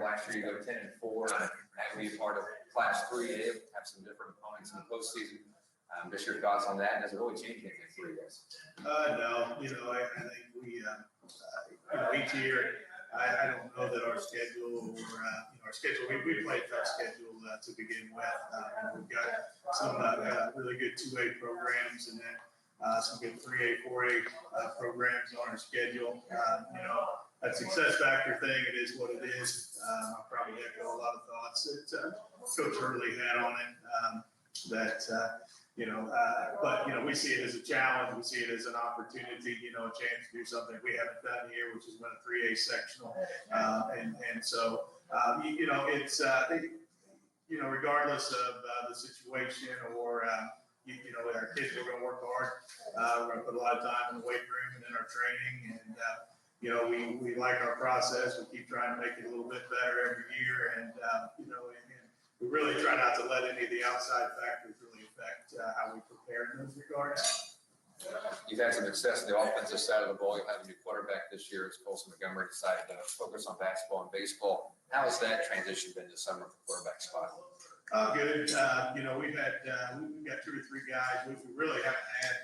last year. You go 10-4, and having be part of Class 3A, have some different opponents in the postseason. Just your thoughts on that, and does it really change anything for you guys? No, I think we, each year, I don't know that our schedule or, we play a tough schedule to begin with. We've got some really good 2A programs and then some good 3A, 4A programs on our schedule. That success factor thing, it is what it is. I'll probably echo a lot of thoughts that Coach Hurley had on it. But we see it as a challenge. We see it as an opportunity, a chance to do something we haven't done here, which is win a 3A sectional. So regardless of the situation or, our kids are going to work hard. We're going to put a lot of time in the weight room and in our training. And, we like our process. We keep trying to make it a little bit better every year. And, we really try not to let any of the outside factors really affect how we prepare in those regards. You've had some success on the offensive side of the ball. You'll have a new quarterback this year as Colson Montgomery decided to focus on basketball and baseball. How has that transition been this summer for quarterback spot? Good. We've got 2 or 3 guys. We really haven't had.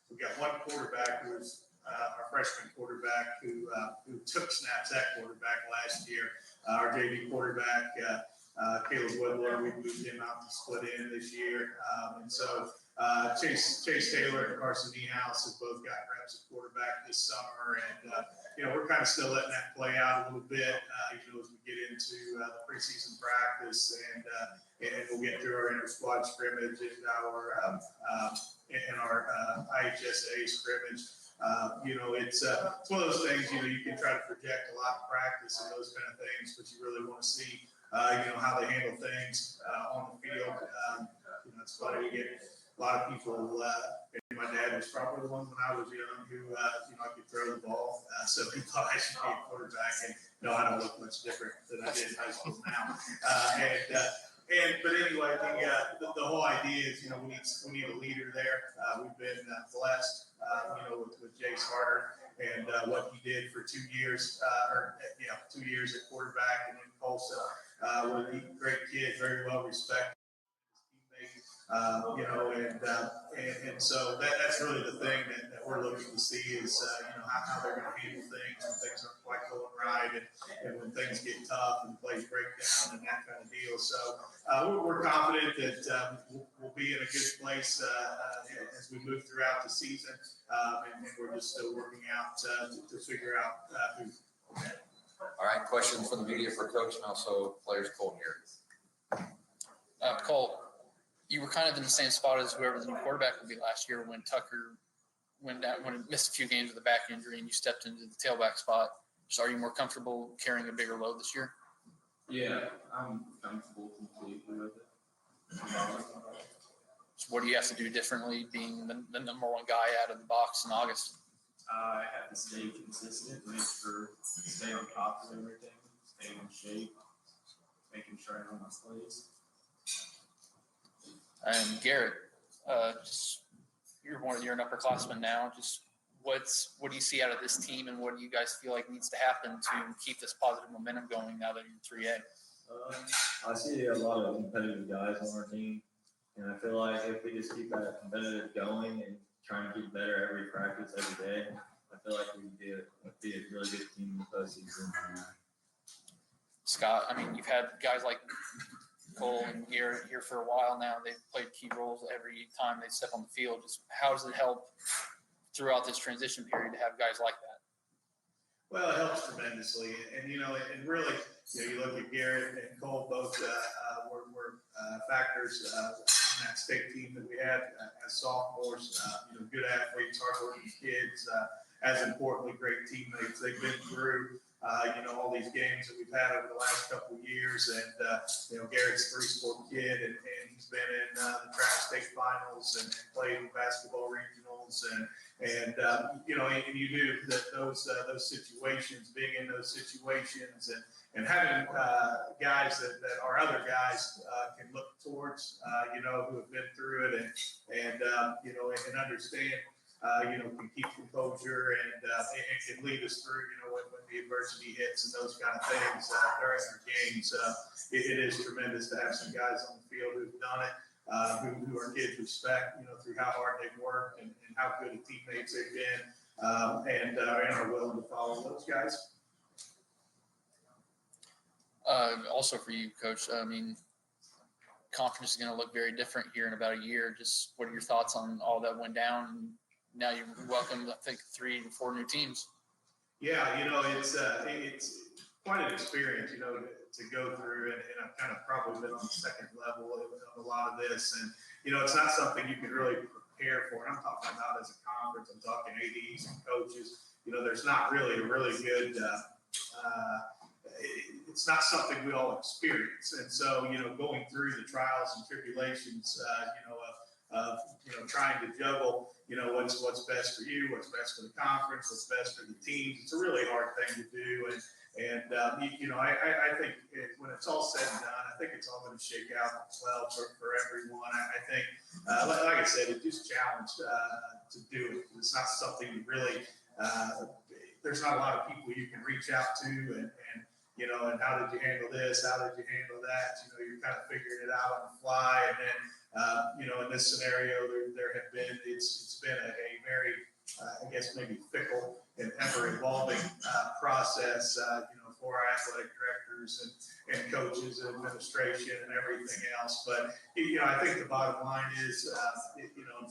We've got one quarterback who's our freshman quarterback who took snaps at quarterback last year. Our JV quarterback. Caleb Whittler, we moved him out to split in this year. And so Chase Taylor and Carson Niehaus have both got reps at quarterback this summer. And, we're kind of still letting that play out a little bit, as we get into the preseason practice and we'll get through our inter-squad scrimmage and our IHSA scrimmage. It's one of those things, you can try to project a lot of practice and those kind of things, but you really want to see how they handle things on the field. It's funny, we get a lot of people, and my dad was probably the one when I was young who, I could throw the ball. So he thought I should be a quarterback. And no, I don't look much different than I did in high school now. But anyway, the whole idea is, we need a leader there. We've been blessed, with Jace Harder and what he did for 2 years, 2 years at quarterback and in Tulsa. Was a great kid, very well respected. And so that's really the thing that we're looking to see is, how they're going to handle things when things aren't quite going right and when things get tough and plays break down and that kind of deal. So we're confident that we'll be in a good place as we move throughout the season. And we're just still working out to figure out who. All right, questions from the media for Coach and also players. Cole here. Cole, you were kind of in the same spot as whoever the new quarterback would be last year when Tucker when he missed a few games with a back injury and you stepped into the tailback spot. So are you more comfortable carrying a bigger load this year? Yeah, I'm comfortable completely with it. So what do you have to do differently being the number one guy out of the box in August? I have to stay consistent, stay on top of everything, stay in shape, making sure I know my plays. And Garrett, you're an upperclassman now. Just what do you see out of this team, and what do you guys feel like needs to happen to keep this positive momentum going now that you're 3A? I see a lot of competitive guys on our team, and I feel like if we just keep that competitive going and trying to get better every practice, every day, I feel like we would be a really good team in the postseason. Scott, I mean, you've had guys like Cole and Garrett here for a while now. They've played key roles every time they step on the field. Just how does it help throughout this transition period to have guys like that? Well, it helps tremendously, and and really, you look at Garrett and Cole, both were factors on that state team that we had as sophomores. Good athletes, hardworking kids. As importantly, great teammates. They've been through all these games that we've had over the last couple of years, and Garrett's a 3-sport kid, and he's been in the track state finals and played in basketball regionals, and you knew that those situations, being in those situations, and having guys that our other guys can look towards, who have been through it and understand. can keep composure and can lead us through, when the adversity hits and those kind of things during our games. It is tremendous to have some guys on the field who've done it, who our kids respect, through how hard they've worked and how good of teammates they've been, and are willing to follow those guys. Also for you, Coach, I mean, conference is going to look very different here in about a year. Just what are your thoughts on all that went down? Now you welcomed, I think, 3 to 4 new teams. Yeah, it's quite an experience, to go through, and I've kind of probably been on the second level of a lot of this, and it's not something you can really prepare for. And I'm talking about as a conference. I'm talking ADs and coaches. There's not really a really good. It's not something we all experience, and so going through the trials and tribulations, of trying to juggle, what's best for you, what's best for the conference, what's best for the teams. It's a really hard thing to do, and I think when it's all said and done, I think it's all going to shake out well for everyone. I think, like I said, it's just challenged to do it. It's not something you really. There's not a lot of people you can reach out to, and how did you handle this? How did you handle that? You're kind of figuring it out on the fly. And then, in this scenario, there have been, it's been a very, I guess, maybe fickle and ever evolving process, for our athletic directors and coaches and administration and everything else. But, I think the bottom line is,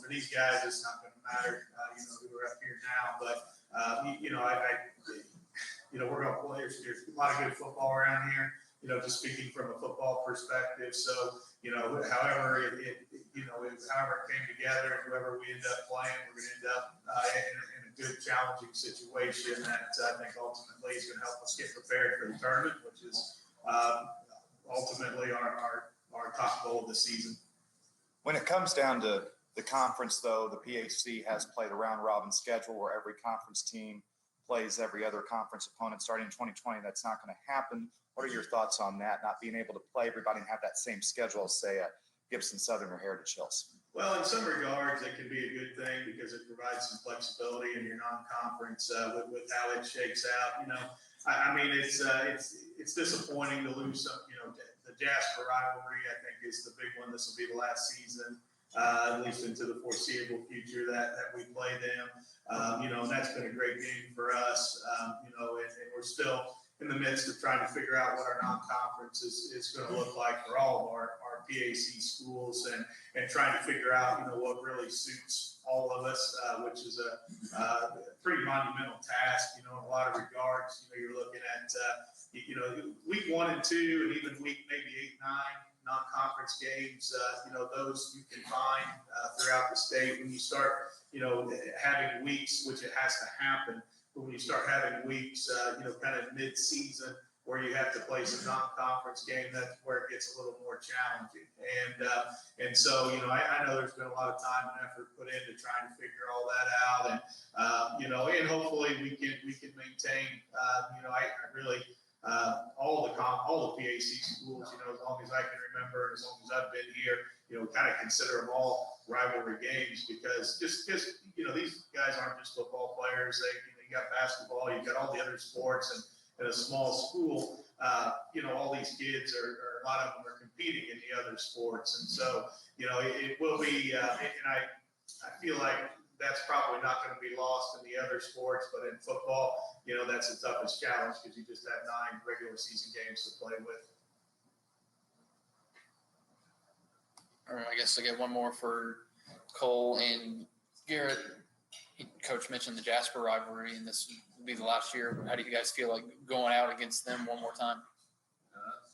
for these guys, it's not going to matter, who are up here now. But, we're going to play. There's a lot of good football around here, just speaking from a football perspective. So, however it came together, and whoever we end up playing, we're going to end up in a good, challenging situation that I think ultimately is going to help us get prepared for the tournament, which is ultimately our top goal of the season. When it comes down to the conference, though, the PAC has played a round-robin schedule where every conference team plays every other conference opponent starting in 2020. That's not going to happen. What are your thoughts on that, not being able to play everybody and have that same schedule as, say, Gibson Southern or Heritage Hills? Well, in some regards, it can be a good thing because it provides some flexibility in your non-conference with how it shakes out. I mean, it's disappointing to lose some. The Jasper rivalry, I think, is the big one. This will be the last season, at least into the foreseeable future that we play them. And that's been a great game for us. And we're still in the midst of trying to figure out what our non-conference is going to look like for all of our PAC schools, and trying to figure out, what really suits all of us, which is a pretty monumental task, in a lot of regards. You're looking at, week 1 and 2, and even week maybe 8, 9 non-conference games, those you can find throughout the state. When you start, having weeks, which it has to happen, but when you start having weeks, kind of mid-season where you have to play some non-conference game, that's where it gets a little more challenging. And so, I know there's been a lot of time and effort put into trying to figure all that out, and hopefully we can maintain, I really. All the PAC schools, as long as I can remember, as long as I've been here, kind of consider them all rivalry games, because just these guys aren't just football players. You got basketball, you've got all the other sports, and in a small school, all these kids are a lot of them are competing in the other sports, and so it will be, and I feel like that's probably not going to be lost in the other sports, but in football, that's the toughest challenge because you just have 9 regular season games to play with. All right, I guess I get one more for Cole and Garrett. Coach mentioned the Jasper rivalry, and this will be the last year. How do you guys feel like going out against them one more time?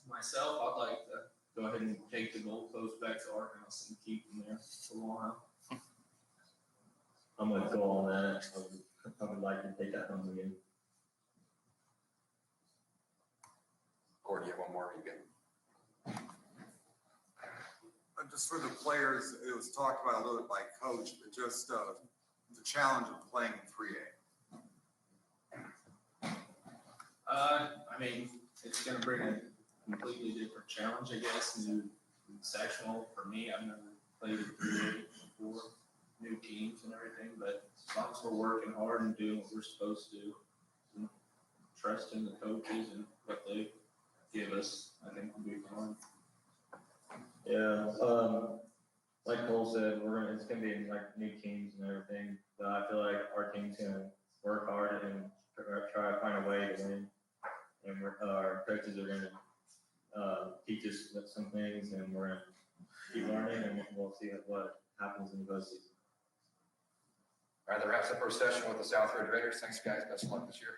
Myself, I'd like to go ahead and take the goalpost back to our house and keep them there for a while. I'm going to go on that. I would like to take that home again. Gordon, you have one more. You get. Just for the players, it was talked about a little bit by coach, but just the challenge of playing in 3A. I mean, it's going to bring a completely different challenge, I guess, new sectional for me. I've never played in 3A before, new teams and everything, but as long as we're working hard and doing what we're supposed to, and trusting the coaches and what they give us, I think we'll be fine. Yeah, like Cole said, it's gonna be like new teams and everything, but I feel like our team's gonna work hard and try to find a way to win. And our coaches are gonna teach us some things, and we're gonna keep learning, and we'll see what happens in the postseason. All right, that wraps up our session with the Southridge Raiders. Thanks, guys. Best of luck this year.